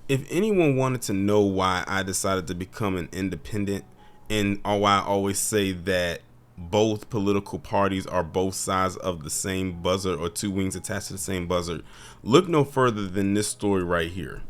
If anyone wanted to know why I decided to become an independent, and why I always say that both political parties are both sides of the same buzzard, or two wings attached to the same buzzard, look no further than this story right here.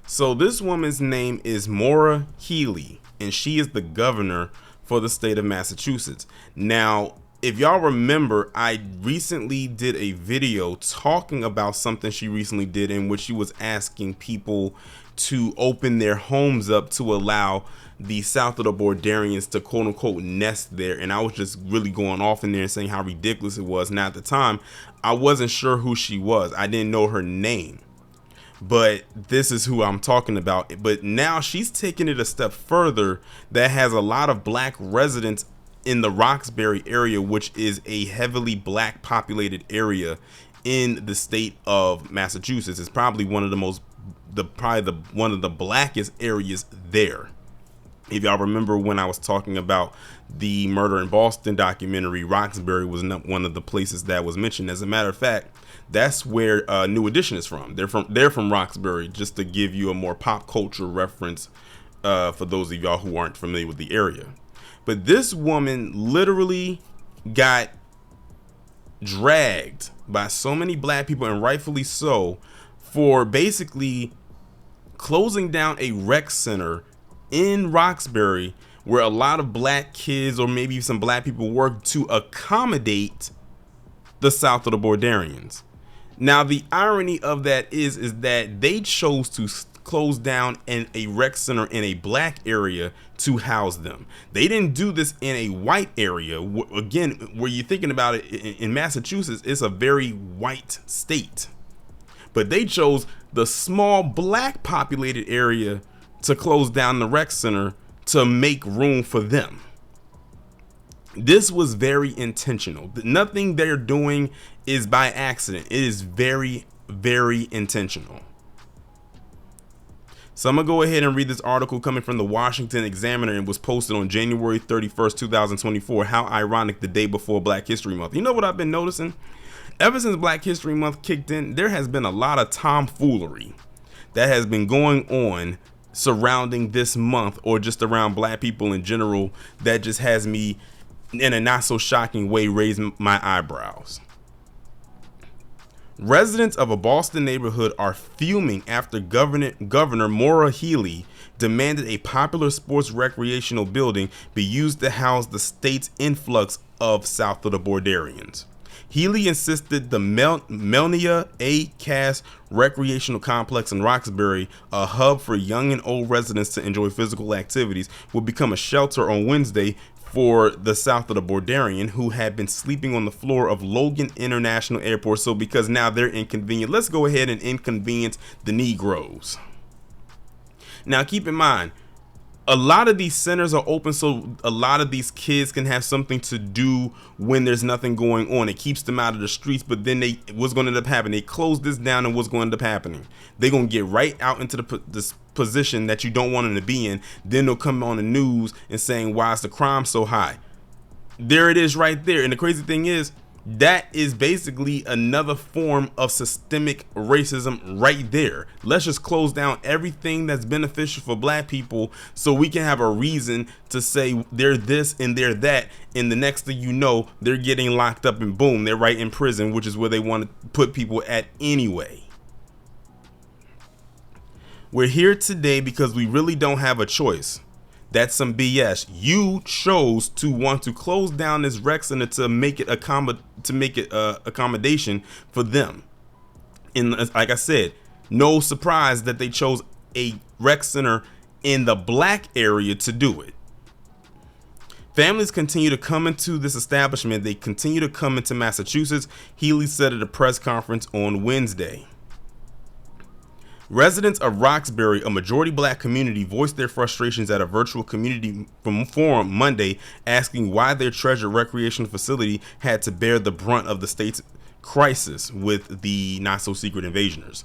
So this woman's name is Maura Healey, and she is the governor for the state of Massachusetts. Now, if y'all remember, I recently did a video talking about something she recently did, in which she was asking people to open their homes up to allow the South of the Bordarians to quote unquote nest there. And I was just really going off in there and saying how ridiculous it was. Now at the time, I wasn't sure who she was. I didn't know her name. But this is who I'm talking about. But now she's taking it a step further, that has a lot of black residents in the Roxbury area, which is a heavily black populated area in the state of Massachusetts. It's probably one of the blackest areas there. If y'all remember when I was talking about the Murder in Boston documentary, Roxbury was one of the places that was mentioned. As a matter of fact, that's where New Edition is from. They're from Roxbury, just to give you a more pop culture reference for those of y'all who aren't familiar with the area. But this woman literally got dragged by so many black people, and rightfully so, for basically closing down a rec center in Roxbury where a lot of black kids, or maybe some black people, work to accommodate the South of the Bordarians. Now, the irony of that is that they chose to close down a rec center in a black area to house them. They didn't do this in a white area. Again, where you're thinking about it, in Massachusetts, it's a very white state. But they chose the small black populated area to close down the rec center to make room for them. This was very intentional. Nothing they're doing is by accident. It is very, very intentional. So I'm gonna go ahead and read this article coming from the Washington Examiner, and was posted on January 31st, 2024. How ironic, the day before Black History Month. You know what I've been noticing? Ever since Black History Month kicked in, there has been a lot of tomfoolery that has been going on surrounding this month, or just around black people in general, that just has me, in a not so shocking way, raise my eyebrows. Residents of a Boston neighborhood are fuming after Governor Maura Healey demanded a popular sports recreational building be used to house the state's influx of South of the Bordarians. Healey insisted the Melnia A. Cass Recreational Complex in Roxbury, a hub for young and old residents to enjoy physical activities, would become a shelter on Wednesday for the South of the Bordarian, who had been sleeping on the floor of Logan International Airport. So because now they're inconvenient, let's go ahead and inconvenience the Negroes. Now keep in mind, a lot of these centers are open so a lot of these kids can have something to do when there's nothing going on. It keeps them out of the streets. But then what's going to end up happening? They close this down, and what's going to end up happening? They're going to get right out into this position that you don't want them to be in. Then they'll come on the news and saying, why is the crime so high? There it is right there. And the crazy thing is, that is basically another form of systemic racism right there. Let's just close down everything that's beneficial for black people so we can have a reason to say they're this and they're that, and the next thing you know, they're getting locked up, and boom, they're right in prison, which is where they want to put people at anyway. We're here today because we really don't have a choice. That's some BS. You chose to want to close down this rec center to make it accommodation for them. And like I said, no surprise that they chose a rec center in the black area to do it. Families continue to come into this establishment. They continue to come into Massachusetts, Healey said at a press conference on Wednesday. Residents of Roxbury, a majority black community, voiced their frustrations at a virtual community forum Monday, asking why their treasured recreational facility had to bear the brunt of the state's crisis with the not-so-secret invasioners.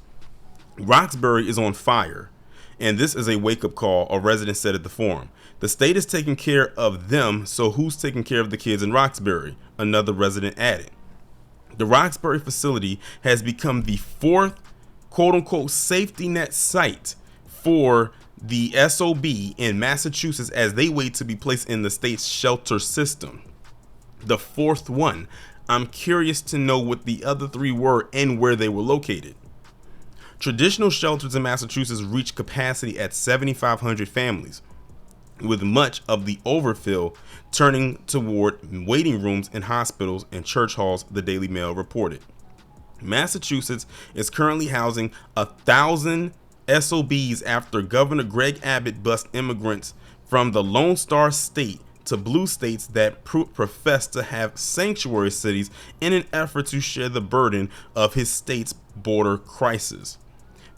Roxbury is on fire, and this is a wake-up call, a resident said at the forum. The state is taking care of them, so who's taking care of the kids in Roxbury? Another resident added. The Roxbury facility has become the fourth quote-unquote safety net site for the SOB in Massachusetts as they wait to be placed in the state's shelter system. The fourth one. I'm curious to know what the other three were and where they were located. Traditional shelters in Massachusetts reach capacity at 7,500 families, with much of the overfill turning toward waiting rooms in hospitals and church halls, the Daily Mail reported. Massachusetts is currently housing 1,000 SOBs after Governor Greg Abbott bused immigrants from the Lone Star State to blue states that profess to have sanctuary cities in an effort to share the burden of his state's border crisis.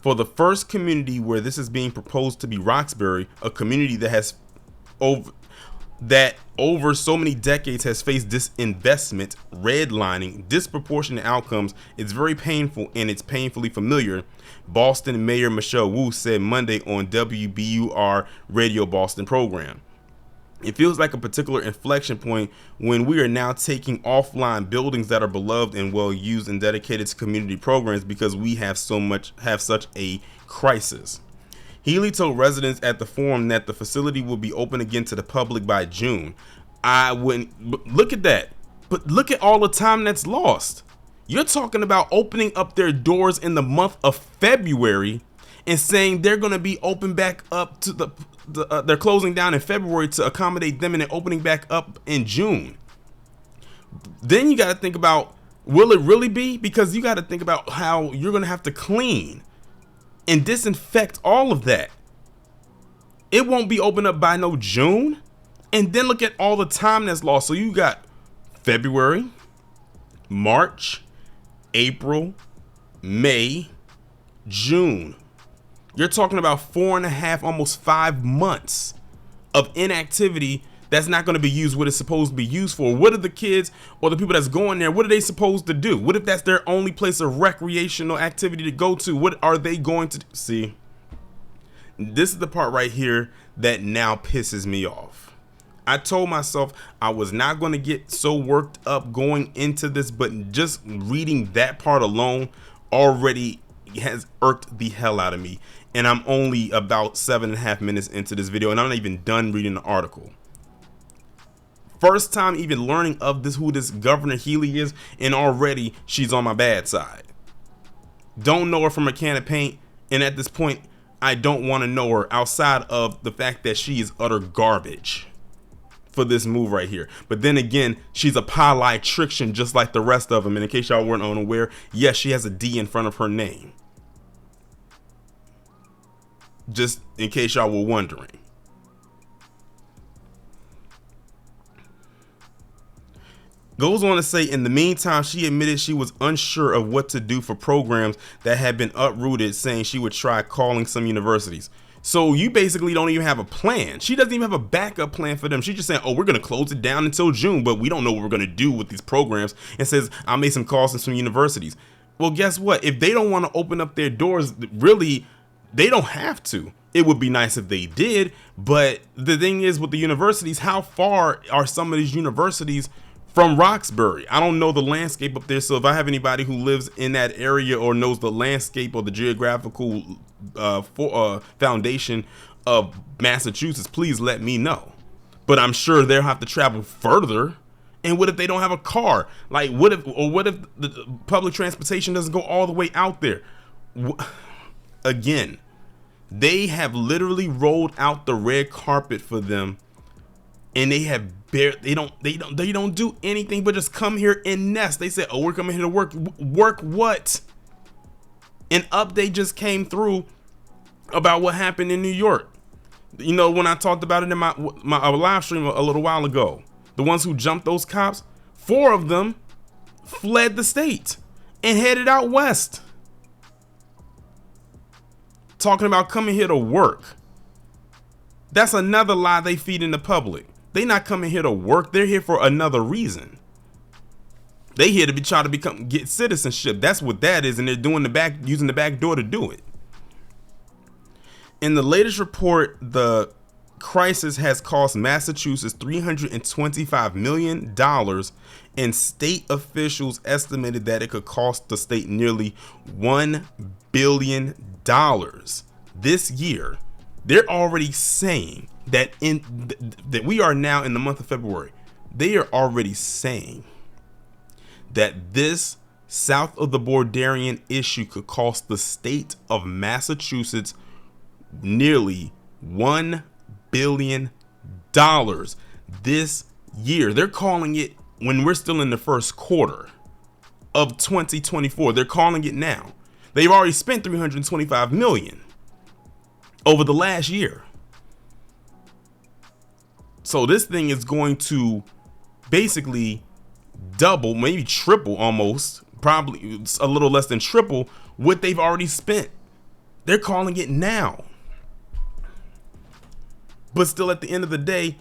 For the first community where this is being proposed to be Roxbury, a community that has over so many decades has faced disinvestment, redlining, disproportionate outcomes. It's very painful and it's painfully familiar. Boston Mayor Michelle Wu said Monday on WBUR Radio Boston program. It feels like a particular inflection point when we are now taking offline buildings that are beloved and well used and dedicated to community programs because we have such a crisis. Healey told residents at the forum that the facility will be open again to the public by June. I wouldn't look at that, but look at all the time that's lost. You're talking about opening up their doors in the month of February and saying they're going to be open back up to they're closing down in February to accommodate them and then opening back up in June. Then you got to think about, will it really be? Because you got to think about how you're going to have to clean and disinfect all of that. It won't be open up by no June. And then look at all the time that's lost. So you got February, March, April, May, June. You're talking about 4.5, almost 5 months of inactivity that's not going to be used what it's supposed to be used for. What are the kids or the people that's going there, what are they supposed to do? What if that's their only place of recreational activity to go to? What are they going to do? See, this is the part right here that now pisses me off. I told myself I was not going to get so worked up going into this, but just reading that part alone already has irked the hell out of me. And I'm only about 7.5 minutes into this video and I'm not even done reading the article. First time even learning of this, who this Governor Healey is, and already she's on my bad side. Don't know her from a can of paint, and at this point I don't want to know her outside of the fact that she is utter garbage for this move right here. But then again, she's a politician just like the rest of them, and in case y'all weren't unaware, yes, she has a D in front of her name. Just in case y'all were wondering. Goes on to say, in the meantime, she admitted she was unsure of what to do for programs that had been uprooted, saying she would try calling some universities. So you basically don't even have a plan. She doesn't even have a backup plan for them. She's just saying, oh, we're going to close it down until June, but we don't know what we're going to do with these programs. And says, I made some calls to some universities. Well, guess what? If they don't want to open up their doors, really, they don't have to. It would be nice if they did. But the thing is with the universities, how far are some of these universities from Roxbury? I don't know the landscape up there. So if I have anybody who lives in that area or knows the landscape or the geographical foundation of Massachusetts, please let me know. But I'm sure they'll have to travel further. And what if they don't have a car? Like what if the public transportation doesn't go all the way out there? Again, they have literally rolled out the red carpet for them, and they have they don't do anything but just come here and nest. They said, oh, we're coming here to work. Work what? An update just came through about what happened in New York. You know, when I talked about it in my live stream a little while ago, the ones who jumped those cops, 4 of them fled the state and headed out west. Talking about coming here to work. That's another lie they feed in the public. They not coming here to work. They're here for another reason. They here to try to get citizenship. That's what that is, and they're doing using the back door to do it. In the latest report, the crisis has cost Massachusetts $325 million, and state officials estimated that it could cost the state nearly $1 billion this year They're already saying that that we are now in the month of February. They are already saying that this south of the Borderian issue could cost the state of Massachusetts nearly $1 billion this year. They're calling it, when we're still in the first quarter of 2024, they're calling it now. They've already spent $325 million over the last year. So this thing is going to basically double, maybe triple, almost, probably a little less than triple what they've already spent. They're calling it now. But still, at the end of the day,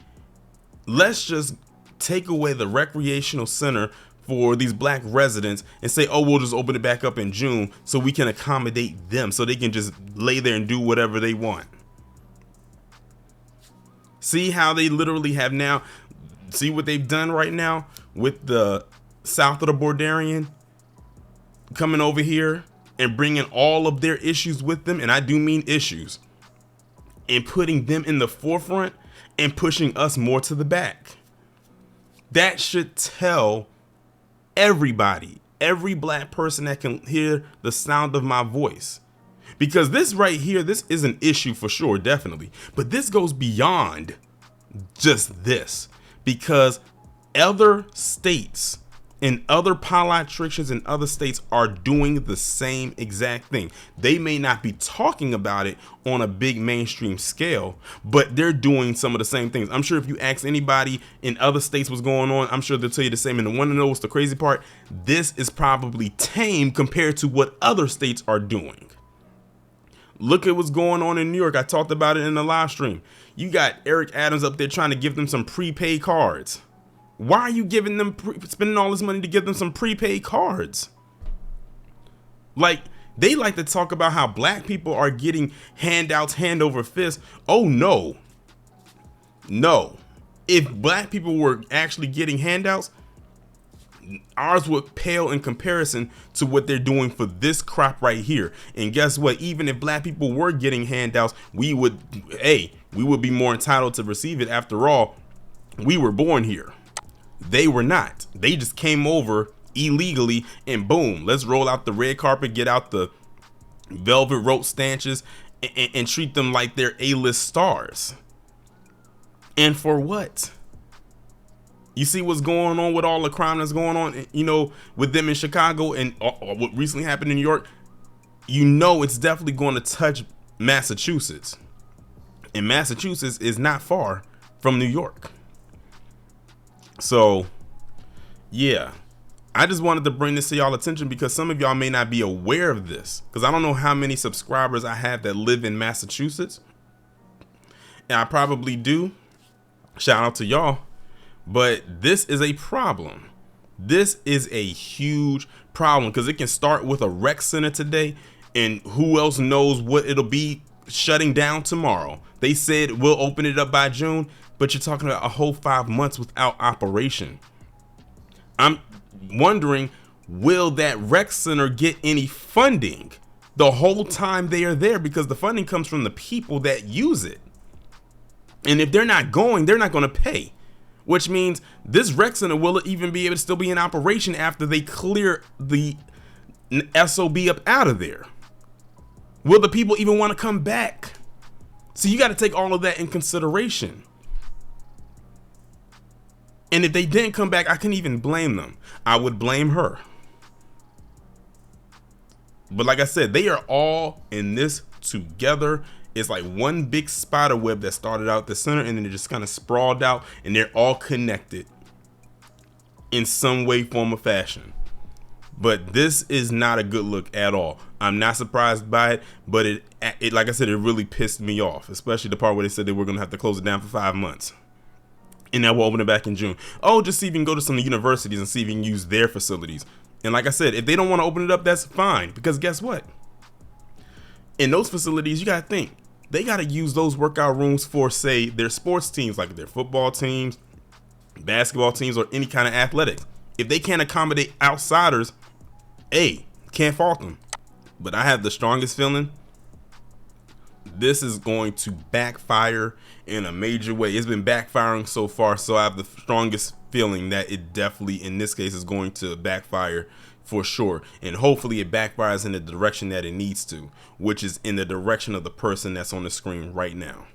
let's just take away the recreational center for these black residents and say, oh, we'll just open it back up in June so we can accommodate them, so they can just lay there and do whatever they want. See how they literally have now, see what they've done right now with the south of the Borderian coming over here and bringing all of their issues with them. And I do mean issues, and putting them in the forefront and pushing us more to the back. That should tell everybody, every black person that can hear the sound of my voice, because this right here, this is an issue for sure, definitely, but this goes beyond just this, because other states and other politicians in other states are doing the same exact thing. They may not be talking about it on a big mainstream scale, but they're doing some of the same things. I'm sure if you ask anybody in other states what's going on, I'm sure they'll tell you the same. And the one to know what's the crazy part, this is probably tame compared to what other states are doing. Look at what's going on in New York. I talked about it in the live stream. You got Eric Adams up there trying to give them some prepaid cards. Why are you giving them, spending all this money to give them some prepaid cards? Like, they like to talk about how black people are getting handouts hand over fist. Oh, no. No. If black people were actually getting handouts, ours would pale in comparison to what they're doing for this crop right here. And guess what? Even if black people were getting handouts, we would be more entitled to receive it. After all, we were born here. They were not. They just came over illegally, and boom, let's roll out the red carpet, get out the velvet rope stanches, and treat them like they're A-list stars. And for what? You see what's going on with all the crime that's going on, you know, with them in Chicago, and what recently happened in New York. You know, it's definitely going to touch Massachusetts, and Massachusetts is not far from New York. So yeah, I just wanted to bring this to y'all attention, because some of y'all may not be aware of this, because I don't know how many subscribers I have that live in Massachusetts, and I probably do. Shout out to y'all. But this is a problem. This is a huge problem, because it can start with a rec center today, and who else knows what it'll be shutting down tomorrow. They said we'll open it up by June, but you're talking about a whole 5 months without operation. I'm wondering, will that rec center get any funding the whole time they are there? Because the funding comes from the people that use it. And if they're not going, they're not going to pay. Which means this rec center will even be able to still be in operation after they clear the SOB up out of there. Will the people even want to come back? So you got to take all of that in consideration. And if they didn't come back, I couldn't even blame them. I would blame her. But like I said, they are all in this together. It's like one big spider web that started out the center, and then it just kind of sprawled out, and they're all connected in some way, form, or fashion. But this is not a good look at all. I'm not surprised by it, but it like I said, it really pissed me off, especially the part where they said they were going to have to close it down for 5 months. And now we'll open it back in June. Oh, just see if you can go to some universities and see if you can use their facilities. And like I said, if they don't want to open it up, that's fine. Because guess what? In those facilities, you got to think, they got to use those workout rooms for, say, their sports teams, like their football teams, basketball teams, or any kind of athletics. If they can't accommodate outsiders, can't fault them. But I have the strongest feeling this is going to backfire in a major way. It's been backfiring so far, so I have the strongest feeling that it definitely, in this case, is going to backfire for sure. And hopefully it backfires in the direction that it needs to, which is in the direction of the person that's on the screen right now.